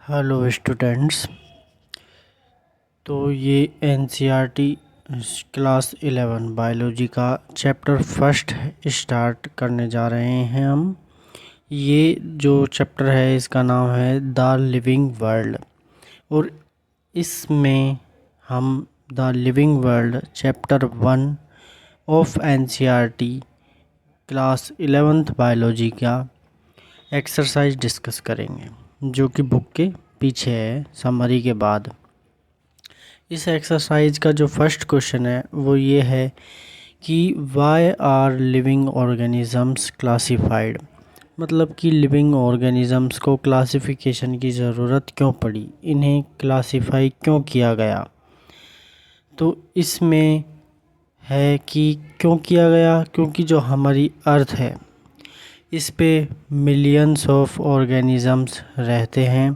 Hello students. तो ये NCERT class 11 biology का चैप्टर फर्स्ट स्टार्ट करने जा रहे हैं हम। ये जो चैप्टर है इसका नाम है द लिविंग वर्ल्ड, और इसमें हम the living world chapter 1 of NCERT class 11th biology का एक्सरसाइज डिस्कस करेंगे, जो कि बुक के पीछे है समरी के बाद। इस एक्सरसाइज का जो फर्स्ट क्वेश्चन है वो ये है कि why are living organisms classified, मतलब कि लिविंग ऑर्गेनिजम्स को क्लासिफिकेशन की ज़रूरत क्यों पड़ी, इन्हें क्लासिफाई क्यों किया गया। तो इसमें है कि क्यों किया गया, क्योंकि जो हमारी अर्थ है इस पे मिलियंस ऑफ ऑर्गेनिजम्स रहते हैं,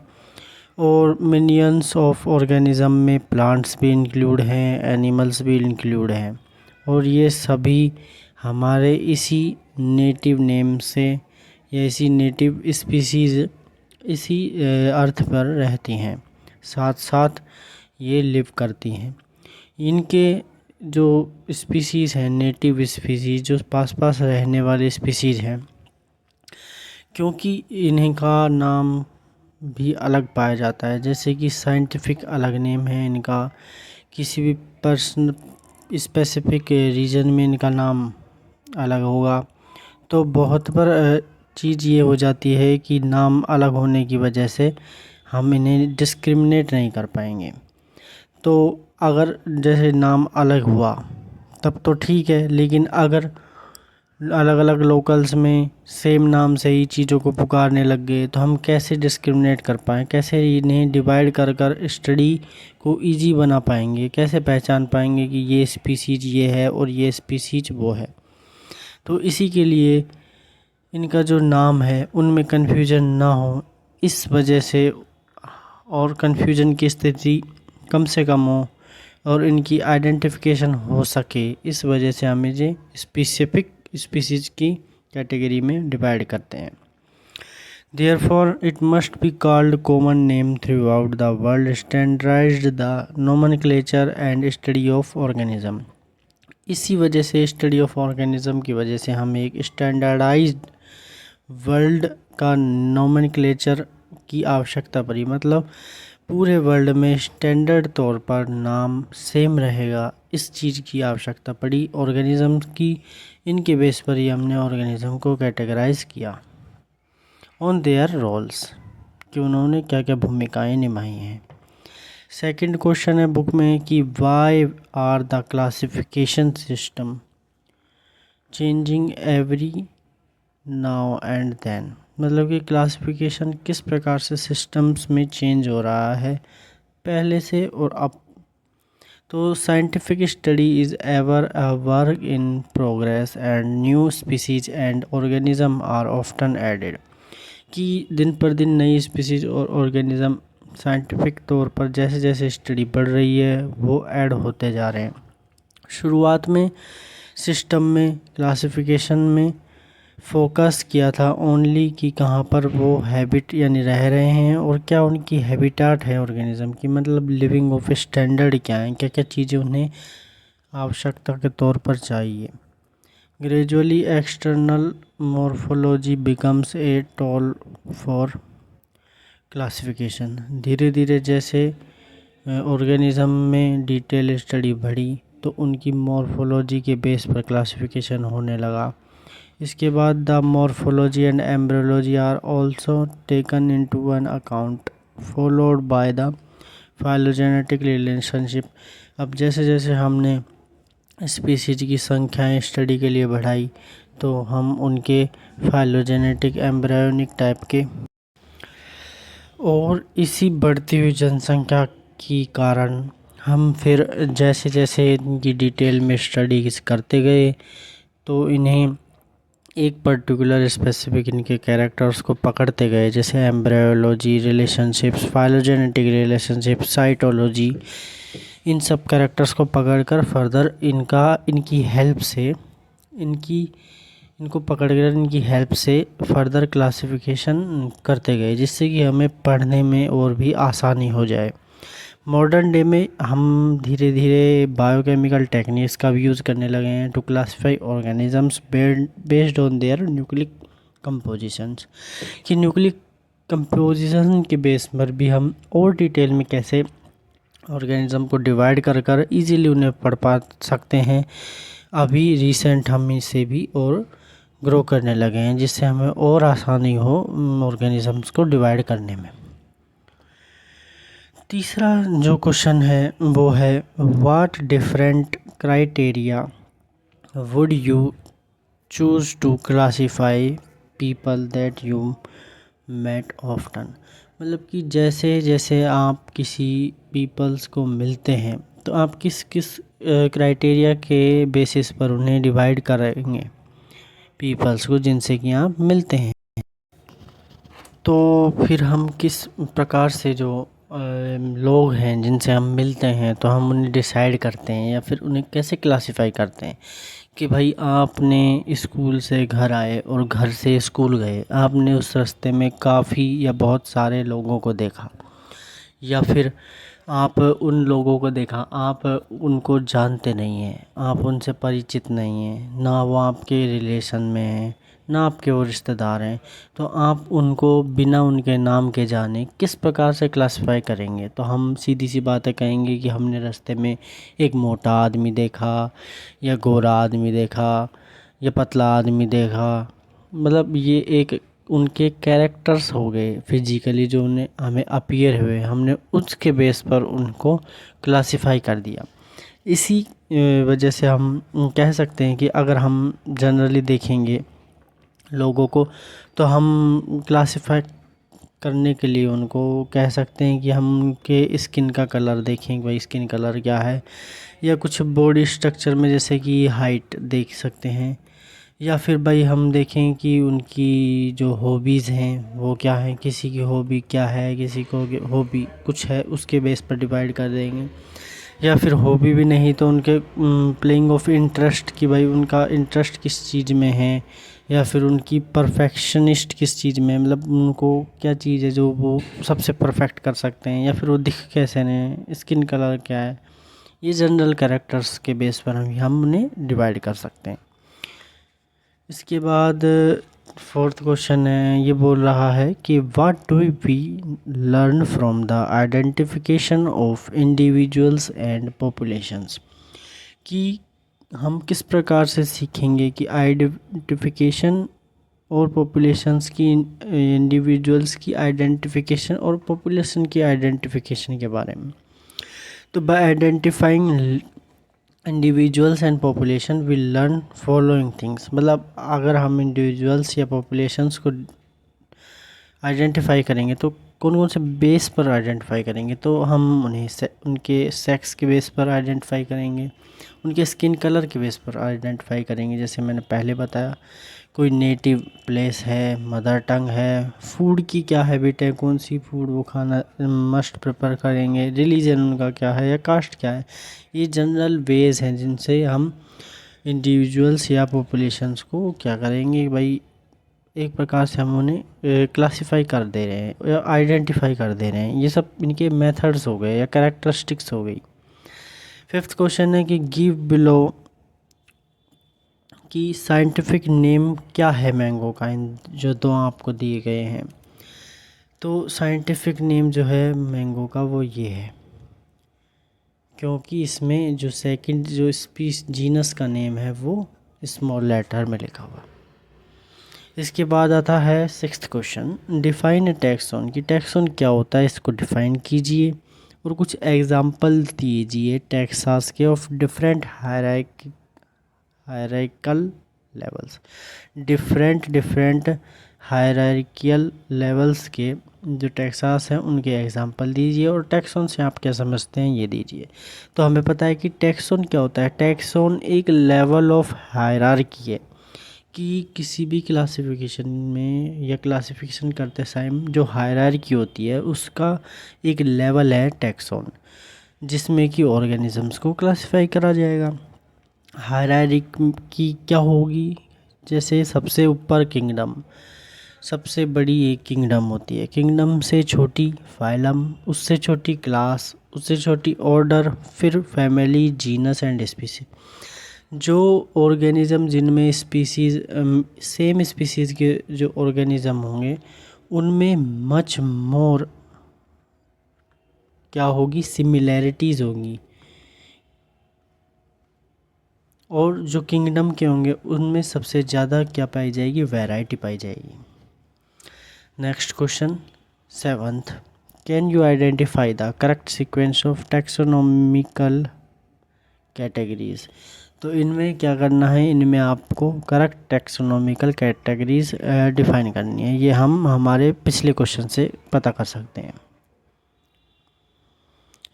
और मिलियंस ऑफ ऑर्गेनिज़म में प्लांट्स भी इंक्लूड हैं, एनिमल्स भी इंक्लूड हैं, और ये सभी हमारे इसी नेटिव नेम से या इसी नेटिव स्पीसीज़ इसी अर्थ पर रहती हैं, साथ साथ ये लिव करती हैं। इनके जो स्पीसीज़ हैं, नेटिव स्पीसीज़ जो पास पास रहने वाले स्पीसीज़ हैं, क्योंकि इन्हीं का नाम भी अलग पाया जाता है, जैसे कि साइंटिफिक अलग नेम है इनका, किसी भी पर्सन स्पेसिफिक रीजन में इनका नाम अलग होगा। तो बहुत बार चीज़ ये हो जाती है कि नाम अलग होने की वजह से हम इन्हें डिस्क्रिमिनेट नहीं कर पाएंगे। तो अगर जैसे नाम अलग हुआ तब तो ठीक है, लेकिन अगर अलग अलग लोकल्स में सेम नाम से ही चीज़ों को पुकारने लग गए तो हम कैसे डिस्क्रिमिनेट कर पाएँ, कैसे इन्हें डिवाइड कर कर स्टडी को इजी बना पाएंगे, कैसे पहचान पाएंगे कि ये स्पीसीज ये है और ये स्पीसीज वो है। तो इसी के लिए इनका जो नाम है उनमें कन्फ्यूजन ना हो, इस वजह से, और कन्फ्यूजन की स्थिति कम से कम हो और इनकी आइडेंटिफिकेशन हो सके, इस वजह से हम इसे स्पेसिफिक स्पीसीज की कैटेगरी में डिवाइड करते हैं। Therefore, it must be called common name throughout the world, standardized the nomenclature and study of organism। इसी वजह से स्टडी ऑफ ऑर्गेनिज्म की वजह से हमें एक स्टैंडर्डाइज्ड वर्ल्ड का नोमेनक्लेचर की आवश्यकता पड़ी, मतलब पूरे वर्ल्ड में स्टैंडर्ड तौर पर नाम सेम रहेगा, इस चीज़ की आवश्यकता पड़ी ऑर्गेनिज्म की। इनके बेस पर ही हमने ऑर्गेनिज्म को कैटेगराइज किया ऑन देयर रोल्स, कि उन्होंने क्या क्या भूमिकाएं निभाई हैं। सेकंड क्वेश्चन है बुक में कि why are the classification system changing every now and then, मतलब कि क्लासिफिकेशन किस प्रकार से सिस्टम्स में चेंज हो रहा है पहले से और अब। तो scientific study is ever a work in progress and new species and organism are often added, कि दिन पर दिन नई स्पीसीज और ऑर्गेनिज्म साइंटिफिक तौर पर जैसे जैसे स्टडी बढ़ रही है वो ऐड होते जा रहे हैं। शुरुआत में सिस्टम में क्लासिफिकेशन में फोकस किया था ओनली कि कहाँ पर वो हैबिट यानी रह रहे हैं और क्या उनकी हैबिटाट है ऑर्गेनिज्म की, मतलब लिविंग ऑफ स्टैंडर्ड क्या है, क्या क्या चीज़ें उन्हें आवश्यकता के तौर पर चाहिए। Gradually external morphology becomes a tool for classification, धीरे धीरे जैसे ऑर्गेनिज्म में डिटेल स्टडी बढ़ी तो उनकी मॉर्फोलॉजी के बेस पर क्लासिफिकेशन होने लगा। इसके बाद the morphology and embryology are also taken into an account followed by the phylogenetic relationship. अब जैसे जैसे हमने स्पीसीज की संख्याएं स्टडी के लिए बढ़ाई तो हम उनके फाइलोजेनेटिक एम्ब्रायोनिक टाइप के, और इसी बढ़ती हुई जनसंख्या के कारण हम फिर जैसे जैसे इनकी डिटेल में स्टडीज करते गए तो इन्हें एक पर्टिकुलर स्पेसिफिक इनके कैरेक्टर्स को पकड़ते गए, जैसे embryology, relationships, phylogenetic relationship, cytology, इन सब कैरेक्टर्स को पकड़कर फर्दर इनकी हेल्प से इनकी इनको पकड़कर इनकी हेल्प से फर्दर क्लासिफिकेशन करते गए, जिससे कि हमें पढ़ने में और भी आसानी हो जाए। मॉडर्न डे में हम धीरे धीरे बायोकेमिकल टेक्निक्स का भी यूज़ करने लगे हैं to classify organisms based on their nucleic compositions, कि न्यूक्लिक कंपोजिशन के बेस पर भी हम और डिटेल में कैसे ऑर्गेनिज्म को डिवाइड कर कर ईज़िली उन्हें पढ़ पा सकते हैं। अभी रिसेंट हम इसे भी और ग्रो करने लगे हैं, जिससे हमें और आसानी हो ऑर्गेनिजम्स को डिवाइड करने में। तीसरा जो क्वेश्चन है वो है what different criteria would you choose to classify people that you met often. मतलब कि जैसे जैसे आप किसी पीपल्स को मिलते हैं तो आप किस किस क्राइटेरिया के बेसिस पर उन्हें डिवाइड करेंगे, पीपल्स को जिनसे कि आप मिलते हैं। तो फिर हम किस प्रकार से जो लोग हैं जिनसे हम मिलते हैं तो हम उन्हें डिसाइड करते हैं या फिर उन्हें कैसे क्लासिफाई करते हैं कि भाई आपने स्कूल से घर आए और घर से स्कूल गए, आपने उस रास्ते में काफ़ी या बहुत सारे लोगों को देखा, या फिर आप उन लोगों को देखा, आप उनको जानते नहीं हैं, आप उनसे परिचित नहीं हैं, ना वो आपके रिलेशन में हैं, ना आपके वो रिश्तेदार हैं, तो आप उनको बिना उनके नाम के जाने किस प्रकार से क्लासिफाई करेंगे। तो हम सीधी सी बातें कहेंगे कि हमने रास्ते में एक मोटा आदमी देखा, या गोरा आदमी देखा, या पतला आदमी देखा। मतलब ये एक उनके कैरेक्टर्स हो गए फिजिकली जो उन्हें हमें अपीयर हुए, हमने उसके बेस पर उनको क्लासिफाई कर दिया। इसी वजह से हम कह सकते हैं कि अगर हम जनरली देखेंगे लोगों को तो हम क्लासिफाई करने के लिए उनको कह सकते हैं कि हम उनके स्किन का कलर देखें, भाई स्किन कलर क्या है, या कुछ बॉडी स्ट्रक्चर में जैसे कि हाइट देख सकते हैं, या फिर भाई हम देखें कि उनकी जो हॉबीज़ हैं वो क्या है, किसी की हॉबी क्या है, किसी को हॉबी कुछ है उसके बेस पर डिवाइड कर देंगे। या फिर हॉबी भी नहीं तो उनके प्लेइंग ऑफ इंटरेस्ट कि भाई उनका इंटरेस्ट किस चीज़ में है, या फिर उनकी परफेक्शनिस्ट किस चीज़ में, मतलब उनको क्या चीज़ है जो वो सबसे परफेक्ट कर सकते हैं, या फिर वो दिख कैसे हैं, स्किन कलर क्या है। ये जनरल कैरेक्टर्स के बेस पर हम उन्हें डिवाइड कर सकते हैं। इसके बाद फोर्थ क्वेश्चन है, ये बोल रहा है कि what do we learn from the identification of individuals and populations, कि हम किस प्रकार से सीखेंगे कि आइडेंटिफिकेशन और पॉपुलेशंस की, इंडिविजुअल्स की आइडेंटिफिकेशन और पॉपुलेशन की आइडेंटिफिकेशन के बारे में। तो bye identifying individuals and population will learn following things, मतलब अगर हम इंडिविजुअल्स या पॉपुलेशंस को आइडेंटिफाई करेंगे तो कौन कौन से बेस पर आइडेंटिफाई करेंगे, तो हम उन्हें उनके सेक्स के बेस पर आइडेंटिफाई करेंगे, उनके स्किन कलर के बेस पर आइडेंटिफाई करेंगे, जैसे मैंने पहले बताया, कोई नेटिव प्लेस है, मदर टंग है, फूड की क्या हैबिट है, कौन सी फूड वो खाना मस्ट प्रेफर करेंगे, रिलीजन उनका क्या है या कास्ट क्या है। ये जनरल वेज हैं जिनसे हम इंडिविजुअल्स या पॉपुलेशंस को क्या करेंगे भाई, एक प्रकार से हम उन्हें क्लासिफाई कर दे रहे हैं या आइडेंटिफाई कर दे रहे हैं। ये सब इनके मेथड्स हो गए या कैरेक्टरिस्टिक्स हो गई। फिफ्थ क्वेश्चन है कि गिव बिलो कि साइंटिफिक नेम क्या है मैंगो का, इन जो दो आपको दिए गए हैं। तो साइंटिफिक नेम जो है मैंगो का वो ये है, क्योंकि इसमें जो सेकंड जो स्पीस जीनस का नेम है वो स्मॉल लेटर में लिखा हुआ। इसके बाद आता है sixth question, define a taxon, कि टैक्सॉन क्या होता है, इसको डिफाइन कीजिए और कुछ एग्जांपल दीजिए टैक्सास के of different hierarchical levels, different hierarchical levels के जो टैक्सास हैं उनके एग्जांपल दीजिए, और टैक्सॉन से आप क्या समझते हैं ये दीजिए। तो हमें पता है कि टैक्सॉन क्या होता है, टैक्सॉन एक लेवल ऑफ हायरार्की है, कि किसी भी क्लासिफिकेशन में या क्लासिफिकेशन करते टाइम जो हायरार्की होती है उसका एक लेवल है टैक्सॉन, जिसमें कि ऑर्गेनिजम्स को क्लासिफाई करा जाएगा। हायरार्की क्या होगी, जैसे सबसे ऊपर किंगडम, सबसे बड़ी एक किंगडम होती है, किंगडम से छोटी फाइलम, उससे छोटी क्लास, उससे छोटी ऑर्डर, फिर फैमिली, जीनस एंड स्पीसीज। जो ऑर्गेनिज्म जिनमें स्पीसीज सेम स्पीसीज के जो ऑर्गेनिज्म होंगे उनमें मच मोर क्या होगी, सिमिलैरिटीज़ होंगी, और जो किंगडम के होंगे उनमें सबसे ज़्यादा क्या पाई जाएगी, वैरायटी पाई जाएगी। Next question 7th, can you identify the correct sequence of taxonomical categories. तो इनमें क्या करना है, इनमें आपको करेक्ट टैक्सोनॉमिकल कैटेगरीज डिफाइन करनी है। ये हम हमारे पिछले क्वेश्चन से पता कर सकते हैं।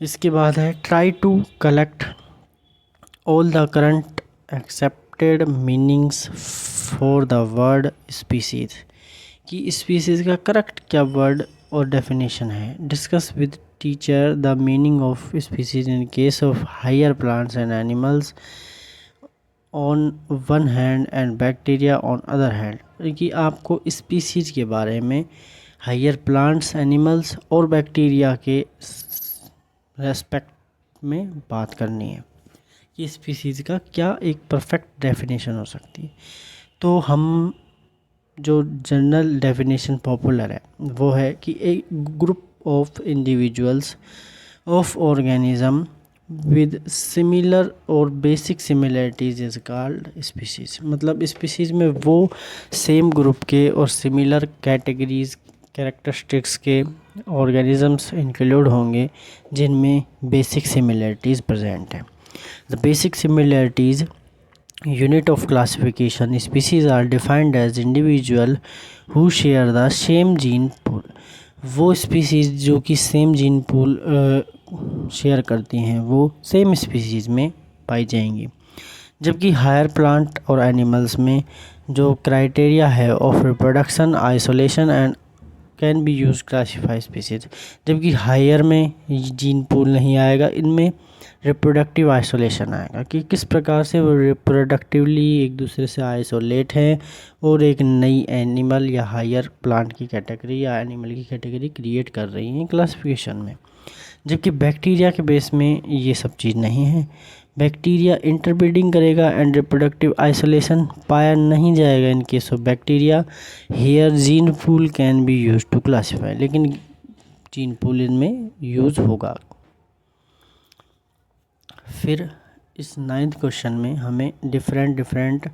इसके बाद है try to collect all the current accepted meanings for the word species, कि स्पीसीज का करेक्ट क्या वर्ड और डेफिनेशन है। Discuss with teacher the meaning of species in case of higher plants and animals on one hand and bacteria on other hand, कि आपको species के बारे में हायर प्लांट्स, एनिमल्स और बैक्टीरिया के रेस्पेक्ट में बात करनी है कि स्पीसीज का क्या एक परफेक्ट डेफिनेशन हो सकती है। तो हम जो जनरल डेफिनेशन पॉपुलर है वो है कि एक group of individuals of organism with similar और basic similarities is called species. मतलब स्पीसीज में वो सेम ग्रुप के और सिमिलर कैटेगरीज कैरेक्टरिस्टिक्स के ऑर्गेनिजम्स इंक्लूड होंगे जिनमें बेसिक सिमिलरिटीज़ प्रेजेंट हैं। The basic similarities unit of classification, species are defined as individual who share the same gene pool। वो स्पीसीज जो कि सेम जीन पूल शेयर करती हैं वो सेम स्पीसीज में पाई जाएंगी, जबकि हायर प्लांट और एनिमल्स में जो क्राइटेरिया है of reproduction, isolation and can be use classify species, जबकि हायर में जीन पूल नहीं आएगा, इनमें रिप्रोडक्टिव आइसोलेशन आएगा कि किस प्रकार से वो रिप्रोडक्टिवली एक दूसरे से आइसोलेट हैं और एक नई एनिमल या हायर प्लांट की कैटेगरी या एनिमल की कैटेगरी क्रिएट कर रही हैं क्लासिफिकेशन में। जबकि बैक्टीरिया के बेस में ये सब चीज़ नहीं है। बैक्टीरिया इंटरब्रीडिंग करेगा एंड रिप्रोडक्टिव आइसोलेशन पाया नहीं जाएगा in case of bacteria. Here gene pool can be use to classify, लेकिन जीन पूल इनमें यूज होगा। फिर इस 9th क्वेश्चन में हमें डिफरेंट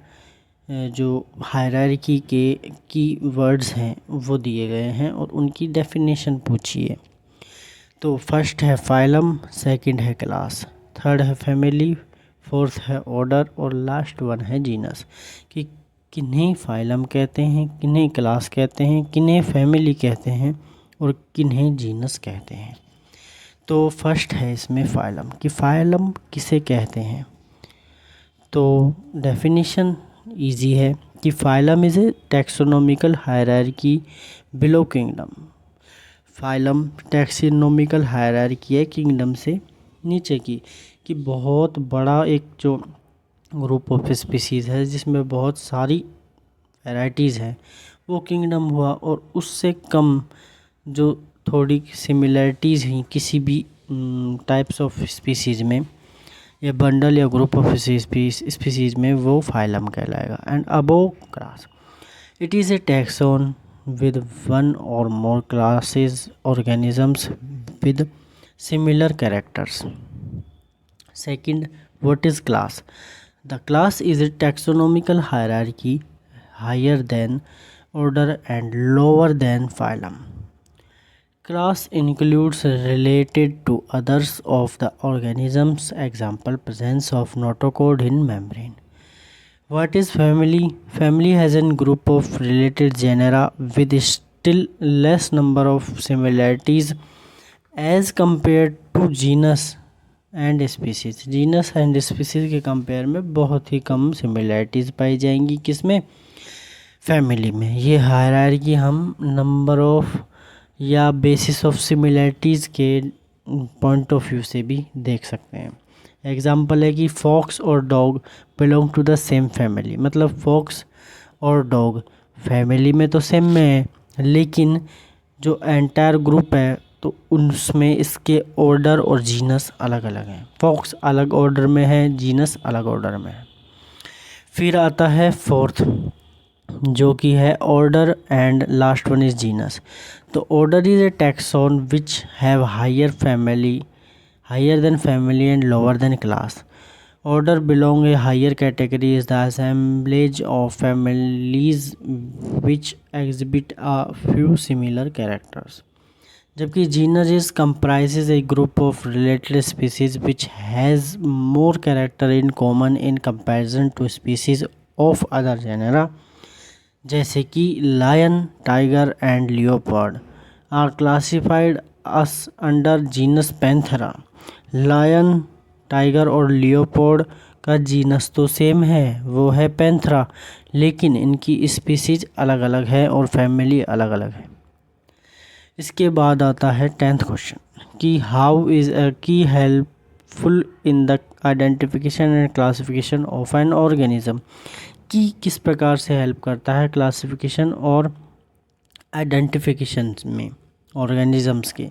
जो हायरार्की के की वर्ड्स हैं वो दिए गए हैं और उनकी डेफिनेशन पूछिए। तो फर्स्ट है फाइलम, सेकंड है क्लास, थर्ड है फैमिली, फोर्थ है ऑर्डर और लास्ट वन है जीनस, कि किन्हें फाइलम कहते हैं, किन्हें क्लास कहते हैं, किन्हें फैमिली कहते हैं और किन्हें जीनस कहते हैं। तो फर्स्ट है इसमें फाइलम, कि फाइलम किसे कहते हैं। तो डेफिनेशन इजी है कि phylum is a taxonomical hierarchy below kingdom. Phylum taxonomical hierarchy है किंगडम से नीचे की, कि बहुत बड़ा एक जो ग्रुप ऑफ स्पीसीज़ है जिसमें बहुत सारी वैराइटीज़ हैं वो किंगडम हुआ, और उससे कम जो थोड़ी सिमिलरिटीज़ हैं किसी भी टाइप्स ऑफ स्पीसीज़ में या बंडल या ग्रुप ऑफ स्पीसीज़ में वो फाइलम कहलाएगा। And above class, it is a taxon with one or more classes organisms with similar characters. Second, what is class? The class is a taxonomical hierarchy higher than order and lower than phylum. Class includes related to others of the organisms, example presence of notochord in membrane. What is family? Family has a group of related genera with still less number of similarities as compared to genus and species. Genus and species के compare में बहुत ही कम similarities पाई जाएंगी किसमें, family में। ये hierarchy हम number of या basis of similarities के पॉइंट ऑफ व्यू से भी देख सकते हैं। एग्जाम्पल है कि फॉक्स और dog belong to the same family, मतलब फॉक्स और डॉग फैमिली में तो सेम में है, लेकिन जो एंटायर ग्रुप है तो उसमें इसके ऑर्डर और जीनस अलग अलग हैं। फॉक्स अलग ऑर्डर में है, जीनस अलग ऑर्डर में है। फिर आता है फोर्थ, जो कि है order and last one is genus. तो order is a taxon which have higher than family and lower than class. Order belong a higher category is the assemblage of families which exhibit a few similar characters. जबकि genus is comprises a group of related species which has more character in common in comparison to species of other genera, जैसे कि lion, tiger and leopard are classified as under genus Panthera. lion, tiger और Leopold का genus तो same है, वो है Panthera, लेकिन इनकी स्पीसीज अलग अलग है और फैमिली अलग अलग है। इसके बाद आता है 10th क्वेश्चन कि हाउ इज़ अ की helpful in the identification and classification of an organism. की किस प्रकार से हेल्प करता है क्लासिफिकेशन और आइडेंटिफिकेशन में ऑर्गेनिजम्स के।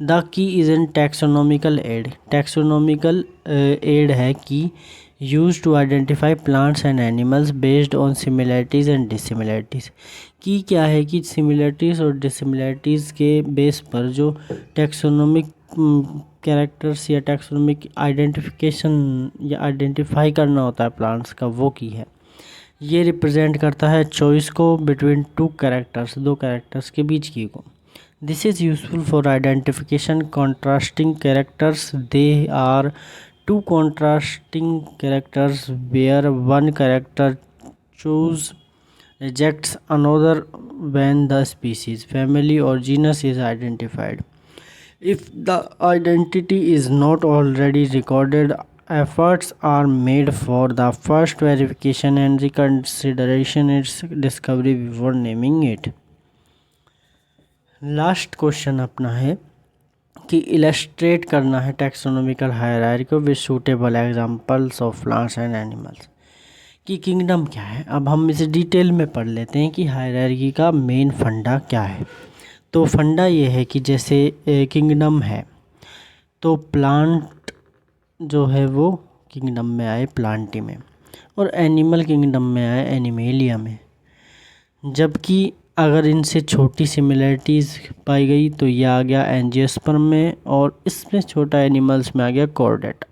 The key is an taxonomical aid. Taxonomical aid है कि use to identify plants and animals based on similarities and dissimilarities. की क्या है कि सिमिलैरिटीज़ और डिसिमिलैरिटीज़ के बेस पर जो टैक्सोनॉमिक कैरेक्टर्स या टैक्सोनॉमिक आइडेंटिफिकेशन या आइडेंटिफाई करना होता है प्लांट्स का, वो की है। ये रिप्रेजेंट करता है चॉइस को बिटवीन टू कैरेक्टर्स, दो कैरेक्टर्स के बीच की को। This is useful for identification contrasting characters. They are two contrasting characters where one character choose rejects another when the species, family or genus is identified. If the identity is not already recorded, efforts are made for the first verification and reconsideration its discovery before naming it. Last question अपना है कि illustrate करना है taxonomical hierarchy with suitable examples of plants and animals. कि kingdom क्या है, अब हम इसे डिटेल में पढ़ लेते हैं कि हायरार्की का मेन फंडा क्या है। तो फंडा ये है कि जैसे किंगडम है तो प्लांट जो है वो किंगडम में आए प्लांटी में, और एनिमल किंगडम में आए एनिमेलिया में। जबकि अगर इनसे छोटी सिमिलरिटीज़ पाई गई तो ये आ गया एंजियोस्पर्म में, और इसमें छोटा एनिमल्स में आ गया कॉर्डेटा।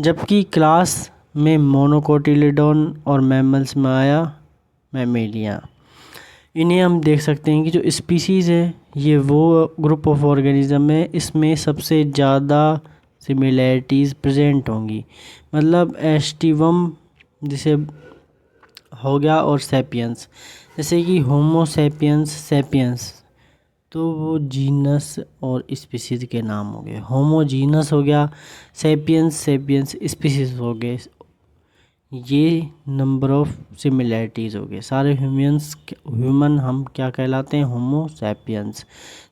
जबकि क्लास में मोनोकोटिलिडोन और मैमल्स में आया मैमेलिया। इन्हें हम देख सकते हैं कि जो स्पीसीज़ है ये वो ग्रुप ऑफ ऑर्गेनिज्म है, इसमें सबसे ज़्यादा सिमिलैरिटीज़ प्रेजेंट होंगी। मतलब एस्टिवम जिसे हो गया और सैपियंस, जैसे कि होमो सैपियंस सैपियंस, तो वो जीनस और स्पीसीज़ के नाम हो गए। होमो जीनस हो गया, सैपियंस सैपियंस स्पीसीज़ हो गए। ये नंबर ऑफ सिमिलैरिटीज़ हो गए। सारे ह्यूमन हम क्या कहलाते हैं, होमो सैपियंस।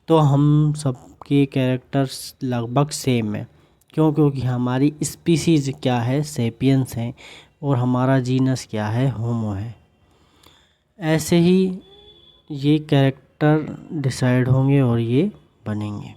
तो हम सबके कैरेक्टर्स लगभग सेम है। क्यों? क्योंकि हमारी स्पीसीज़ क्या है, सैपियंस हैं, और हमारा जीनस क्या है, होमो है। ऐसे ही ये कैरेक्टर डिसाइड होंगे और ये बनेंगे।